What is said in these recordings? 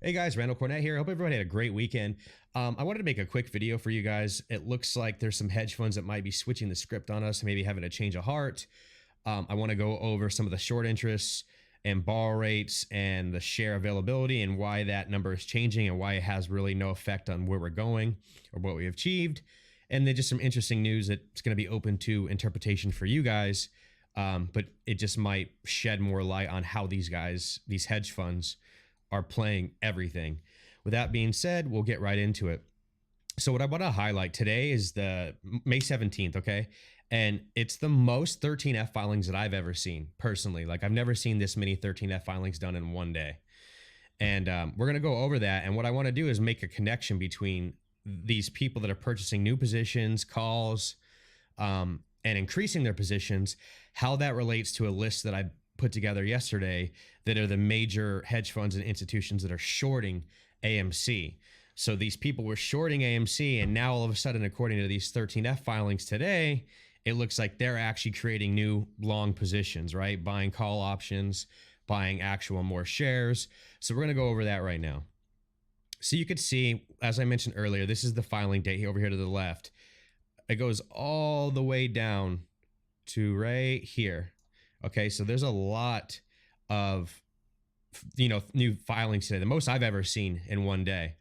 Hey guys, Randall Cornett here. Hope everyone had a great weekend. I wanted to make a quick video for you guys. It looks like there's some hedge funds that might be switching the script on us, maybe having a change of heart. I want to go over some of the short interests and borrow rates and the share availability and why that number is changing and why it has really no effect on where we're going or what we've achieved. And then just some interesting news that's going to be open to interpretation for you guys. But it just might shed more light on how these hedge funds, are playing everything. With that being said, we'll get right into it. So what I want to highlight today is the May 17th, okay? And it's the most 13F filings that I've ever seen personally. Like I've never seen this many 13F filings done in one day. And we're going to go over that. And what I want to do is make a connection between these people that are purchasing new positions, calls, and increasing their positions, how that relates to a list that I put together yesterday that are the major hedge funds and institutions that are shorting AMC. So these people were shorting AMC, and now all of a sudden, according to these 13F filings today, it looks like they're actually creating new long positions, right? Buying call options, buying actual more shares. So we're going to go over that right now. So you could see, as I mentioned earlier, this is the filing date over here to the left. It goes all the way down to right here. Okay, so there's a lot of, new filings today, the most I've ever seen in one day.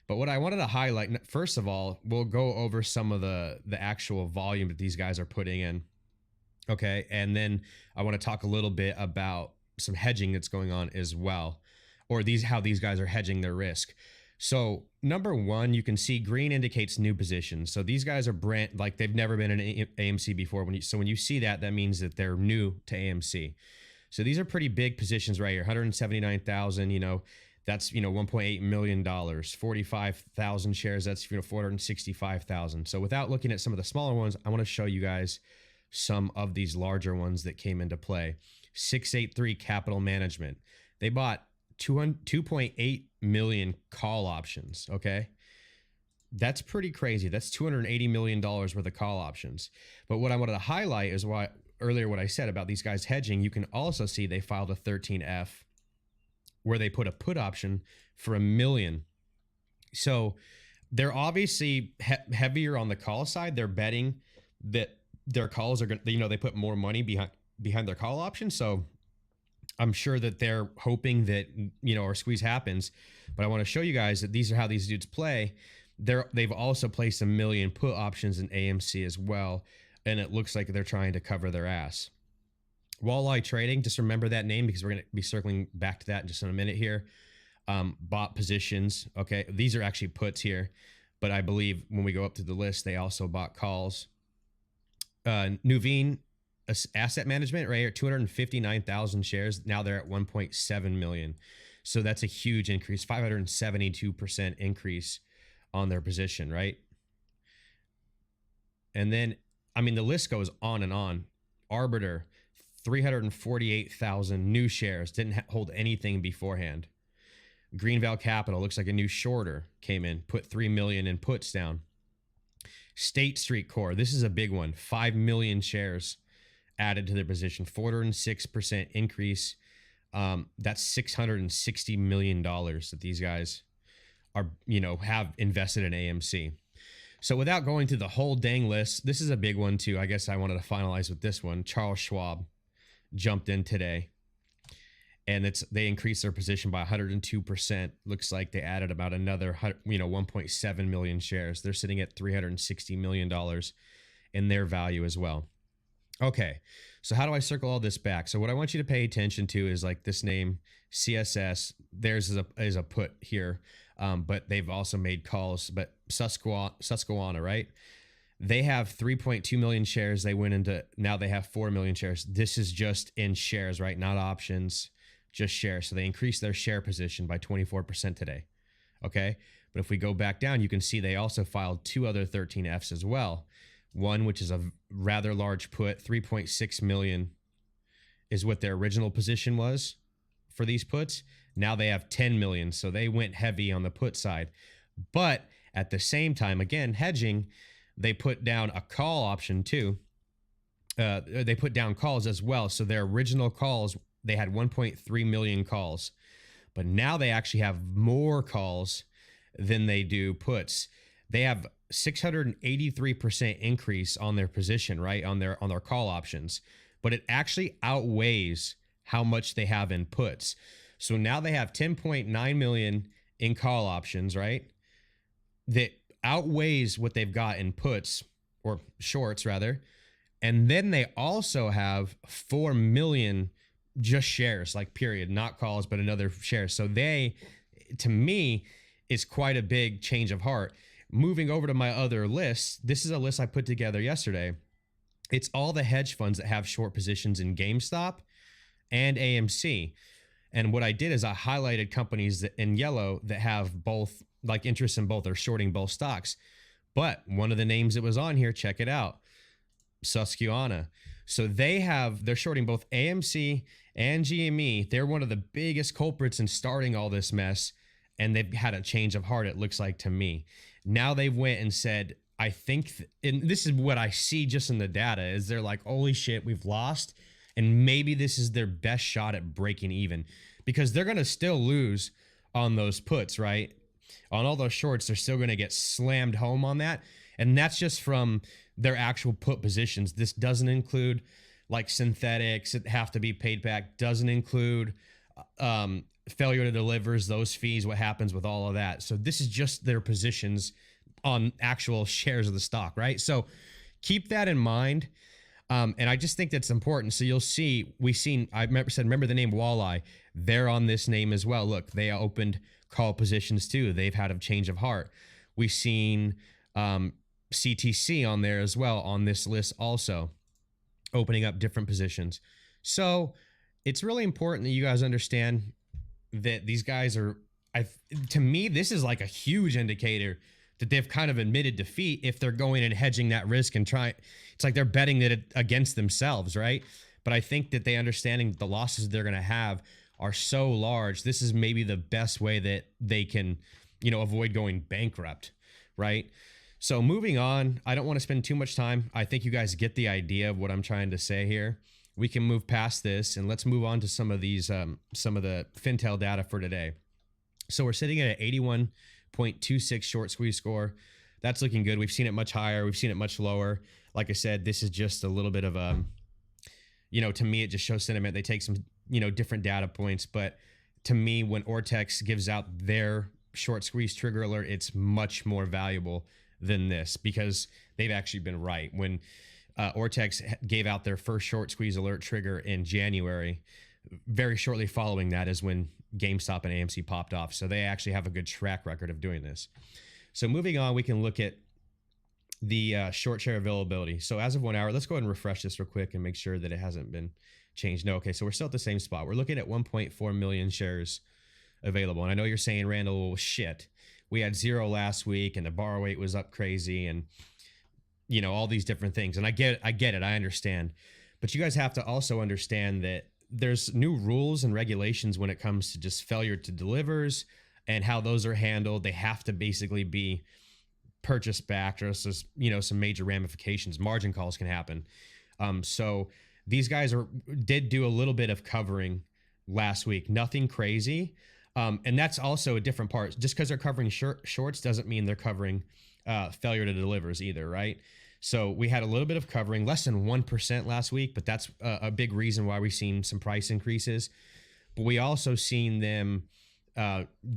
But what I wanted to highlight, first of all, we'll go over some of the actual volume that these guys are putting in. Okay, and then I want to talk a little bit about some hedging that's going on as well, or how these guys are hedging their risk. So number one, you can see green indicates new positions. So these guys are brand, like they've never been in AMC before. When you see that, that means that they're new to AMC. So these are pretty big positions right here. 179,000, that's, $1.8 million, 45,000 shares. That's, 465,000. So without looking at some of the smaller ones, I want to show you guys some of these larger ones that came into play. 683 Capital Management. They bought 2.8 million call options. Okay. That's pretty crazy. That's $280 million worth of call options. But what I wanted to highlight is what I said about these guys hedging. You can also see they filed a 13F where they put a put option for 1 million. So they're obviously heavier on the call side. They're betting that their calls are going to, they put more money behind their call option. So I'm sure that they're hoping that, our squeeze happens, but I want to show you guys that these are how these dudes play. They've also placed 1 million put options in AMC as well. And it looks like they're trying to cover their ass. Walleye Trading, just remember that name because we're going to be circling back to that in just in a minute here. Bought positions. Okay. These are actually puts here, but I believe when we go up to the list, they also bought calls. Nuveen Asset Management right here, 259,000 shares. Now they're at 1.7 million. So that's a huge increase, 572% increase on their position, right? And then, the list goes on and on. Arbiter, 348,000 new shares, didn't hold anything beforehand. Greenvale Capital, looks like a new shorter came in, put 3 million in puts down. State Street Corp, this is a big one, 5 million shares added to their position, 406% increase. That's $660 million that these guys are, have invested in AMC. So without going through the whole dang list, this is a big one too. I guess I wanted to finalize with this one. Charles Schwab jumped in today, and they increased their position by 102%. Looks like they added about another, 1.7 million shares. They're sitting at $360 million in their value as well. Okay, so how do I circle all this back? So what I want you to pay attention to is like this name, CSS. Theirs is a put here, but they've also made calls. But Susquehanna, right? They have 3.2 million shares. They went into, now they have 4 million shares. This is just in shares, right? Not options, just shares. So they increased their share position by 24% today. Okay, but if we go back down, you can see they also filed 2 other 13Fs as well. One, which is a rather large put, 3.6 million is what their original position was for these puts. Now they have 10 million. So they went heavy on the put side. But at the same time, again, hedging, they put down a call option too. They put down calls as well. So their original calls, they had 1.3 million calls. but now they actually have more calls than they do puts. They have 683% increase on their position, right? On their call options, but it actually outweighs how much they have in puts. So now they have 10.9 million in call options, right? That outweighs what they've got in puts, or shorts rather. And then they also have 4 million just shares, like period, not calls, but another share. So they, to me, is quite a big change of heart. Moving over to my other list, this is a list I put together yesterday. It's all the hedge funds that have short positions in GameStop and AMC. And what I did is I highlighted companies that, in yellow, that have both, like interest in both, or shorting both stocks. But one of the names that was on here, check it out, Susquehanna. So they're shorting both AMC and GME. They're one of the biggest culprits in starting all this mess. And they've had a change of heart, it looks like to me. Now they've went and said, I think, and this is what I see just in the data, is they're like, holy shit, we've lost. And maybe this is their best shot at breaking even, because they're going to still lose on those puts, right? On all those shorts, they're still going to get slammed home on that. And that's just from their actual put positions. This doesn't include like synthetics that have to be paid back, doesn't include failure to delivers, those fees, what happens with all of that. So this is just their positions on actual shares of the stock, right? So keep that in mind. And I just think that's important. So you'll see, remember the name Walleye. They're on this name as well. Look, they opened call positions too. They've had a change of heart. We've seen CTC on there as well, on this list also, opening up different positions. So it's really important that you guys understand that these guys are, to me, this is like a huge indicator that they've kind of admitted defeat if they're going and hedging that risk and it's like they're betting that against themselves, right? But I think that they understanding the losses they're going to have are so large. This is maybe the best way that they can, avoid going bankrupt, right? So moving on, I don't want to spend too much time. I think you guys get the idea of what I'm trying to say here. We can move past this and let's move on to some of these, some of the Fintel data for today. So we're sitting at an 81.26 short squeeze score. That's looking good. We've seen it much higher. We've seen it much lower. Like I said, this is just a little bit of a, to me, it just shows sentiment. They take some, different data points. But to me, when Ortex gives out their short squeeze trigger alert, it's much more valuable than this because they've actually been right. When Ortex gave out their first short squeeze alert trigger in January, very shortly following that is when GameStop and AMC popped off. So they actually have a good track record of doing this. So moving on, we can look at the short share availability. So as of 1 hour, let's go ahead and refresh this real quick and make sure that it hasn't been changed. No, okay, so we're still at the same spot. We're looking at 1.4 million shares available. And I know you're saying, Randall, well, shit, we had 0 last week and the bar weight was up crazy and, all these different things. And I get it. I understand. But you guys have to also understand that there's new rules and regulations when it comes to just failure to delivers and how those are handled. They have to basically be purchased back, or else there's, some major ramifications. Margin calls can happen. So these guys did do a little bit of covering last week, nothing crazy. And that's also a different part. Just because they're covering shorts doesn't mean they're covering failure to delivers either, right? So we had a little bit of covering, less than 1% last week, but that's a big reason why we've seen some price increases. But we also seen them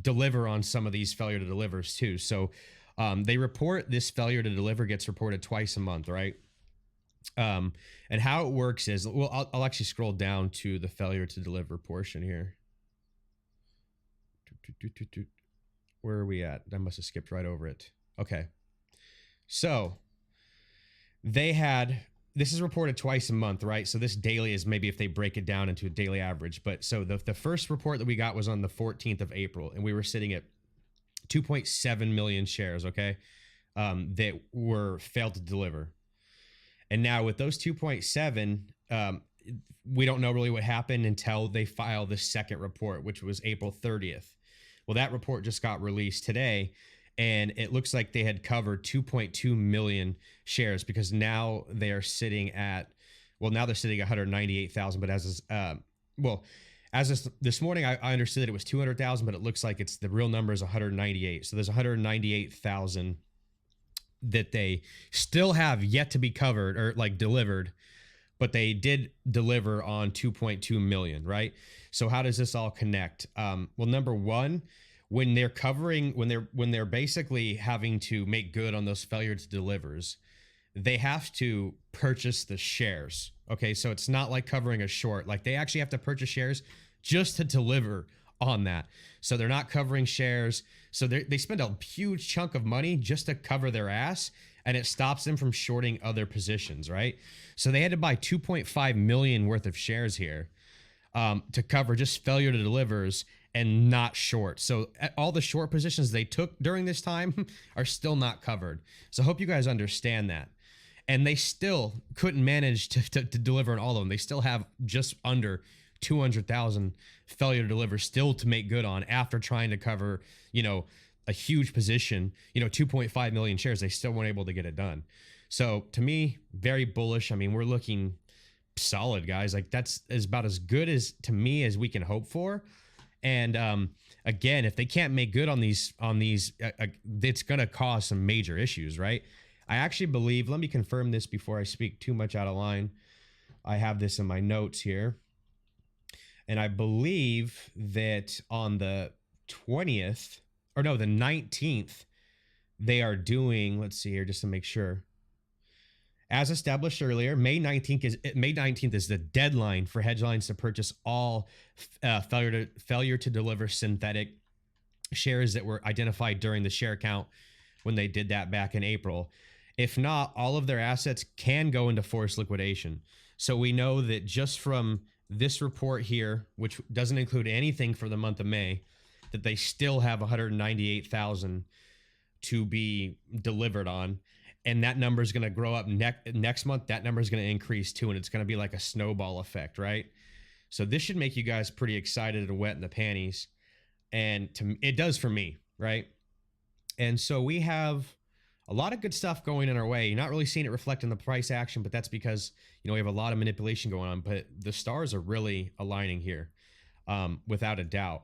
deliver on some of these failure to delivers too. So they report this failure to deliver gets reported twice a month, right? And how it works is, well, I'll actually scroll down to the failure to deliver portion here. Where are we at? I must have skipped right over it. Okay. So this is reported twice a month, right? So this daily is maybe if they break it down into a daily average. But so the first report that we got was on the 14th of April, and we were sitting at 2.7 million shares, okay, that were failed to deliver. And now with those 2.7, we don't know really what happened until they file the second report, which was April 30th. Well, that report just got released today, and it looks like they had covered 2.2 million shares because now they're sitting at, now they're sitting at 198,000, but as as this morning, I understood that it was 200,000, but it looks like it's the real number is 198. So there's 198,000 that they still have yet to be covered or like delivered, but they did deliver on 2.2 million, right? So how does this all connect? Well, number one, when they're basically having to make good on those failure to delivers, they have to purchase the shares. Okay, so it's not like covering a short. Like they actually have to purchase shares just to deliver on that. So they're not covering shares. So they spend a huge chunk of money just to cover their ass, and it stops them from shorting other positions, right? So they had to buy 2.5 million worth of shares here to cover just failure to delivers and not short. So all the short positions they took during this time are still not covered. So I hope you guys understand that. And they still couldn't manage to deliver on all of them. They still have just under 200,000 failure to deliver still to make good on after trying to cover, a huge position, 2.5 million shares. They still weren't able to get it done. So to me, very bullish. I mean, we're looking solid, guys. Like that's about as good as to me as we can hope for. And again, if they can't make good on these, it's going to cause some major issues, right? I actually believe, let me confirm this before I speak too much out of line. I have this in my notes here. And I believe that on the 20th, or no, the 19th, they are doing, let's see here, just to make sure. As established earlier, May 19th is the deadline for hedge lines to purchase all failure to deliver synthetic shares that were identified during the share count when they did that back in April. If not, all of their assets can go into forced liquidation. So we know that just from this report here, which doesn't include anything for the month of May, that they still have 198,000 to be delivered on. And that number is going to grow up next month. That number is going to increase too. And it's going to be like a snowball effect, right? So this should make you guys pretty excited and wet in the panties. And it does for me, right? And so we have a lot of good stuff going in our way. You're not really seeing it reflect in the price action, but that's because, we have a lot of manipulation going on, but the stars are really aligning here, without a doubt.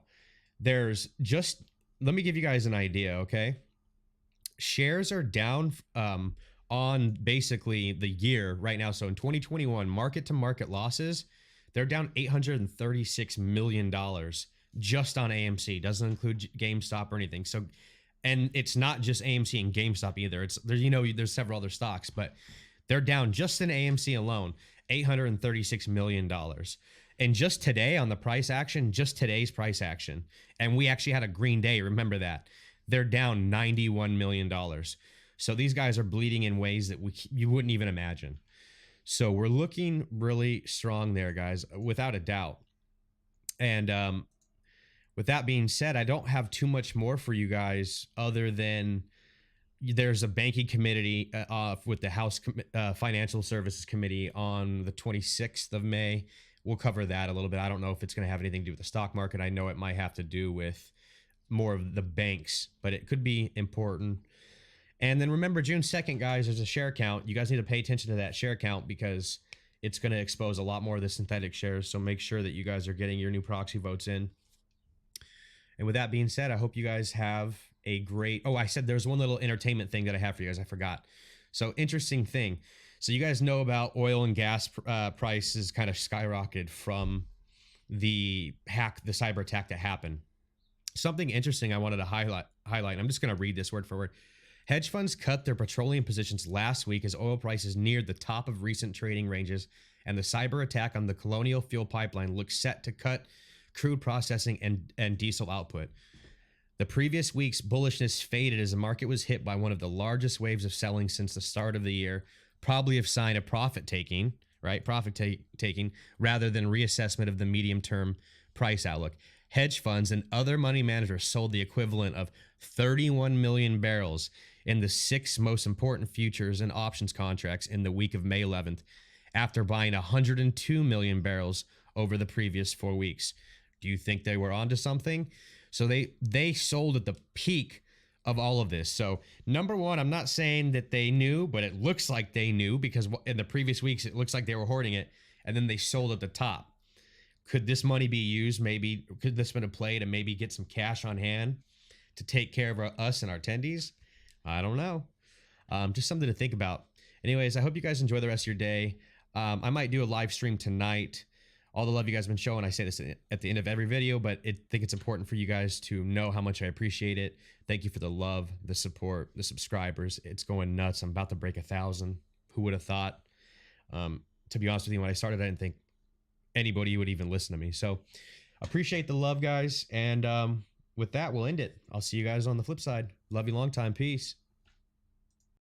Let me give you guys an idea, okay? Shares are down on basically the year right now. So in 2021, market to market losses, they're down $836 million just on AMC. Doesn't include GameStop or anything. So, and it's not just AMC and GameStop either. There's several other stocks, but they're down just in AMC alone, $836 million. And just today on the price action, just today's price action, and we actually had a green day, remember that, they're down $91 million. So these guys are bleeding in ways that you wouldn't even imagine. So we're looking really strong there, guys, without a doubt. And with that being said, I don't have too much more for you guys other than there's a banking committee with the House Financial Services Committee on the 26th of May. We'll cover that a little bit. I don't know if it's going to have anything to do with the stock market. I know it might have to do with more of the banks, but it could be important. And then remember, June 2nd, guys, there's a share count. You guys need to pay attention to that share count because it's going to expose a lot more of the synthetic shares. So make sure that you guys are getting your new proxy votes in. And with that being said, I hope you guys have a great... Oh, I said there's one little entertainment thing that I have for you guys. I forgot. So interesting thing. So you guys know about oil and gas prices kind of skyrocketed from the cyber attack that happened. Something interesting I wanted to highlight. I'm just going to read this word for word. Hedge funds cut their petroleum positions last week as oil prices neared the top of recent trading ranges, and the cyber attack on the Colonial Fuel Pipeline looks set to cut crude processing and diesel output. The previous week's bullishness faded as the market was hit by one of the largest waves of selling since the start of the year, probably a sign of profit taking, right? Taking rather than reassessment of the medium-term price outlook. Hedge funds and other money managers sold the equivalent of 31 million barrels in the 6 most important futures and options contracts in the week of May 11th, after buying 102 million barrels over the previous 4 weeks. Do you think they were onto something? So they sold at the peak of all of this. So number one, I'm not saying that they knew, but it looks like they knew because in the previous weeks, it looks like they were hoarding it, and then they sold at the top. Could this money be used? Maybe could this been a play to maybe get some cash on hand to take care of us and our attendees? I don't know. Just something to think about. Anyways, I hope you guys enjoy the rest of your day. I might do a live stream tonight. All the love you guys have been showing. I say this at the end of every video, but I think it's important for you guys to know how much I appreciate it. Thank you for the love, the support, the subscribers. It's going nuts. I'm about to break 1,000. Who would have thought? To be honest with you, when I started, I didn't think anybody would even listen to me. So appreciate the love, guys. And with that, we'll end it. I'll see you guys on the flip side. Love you long time. Peace.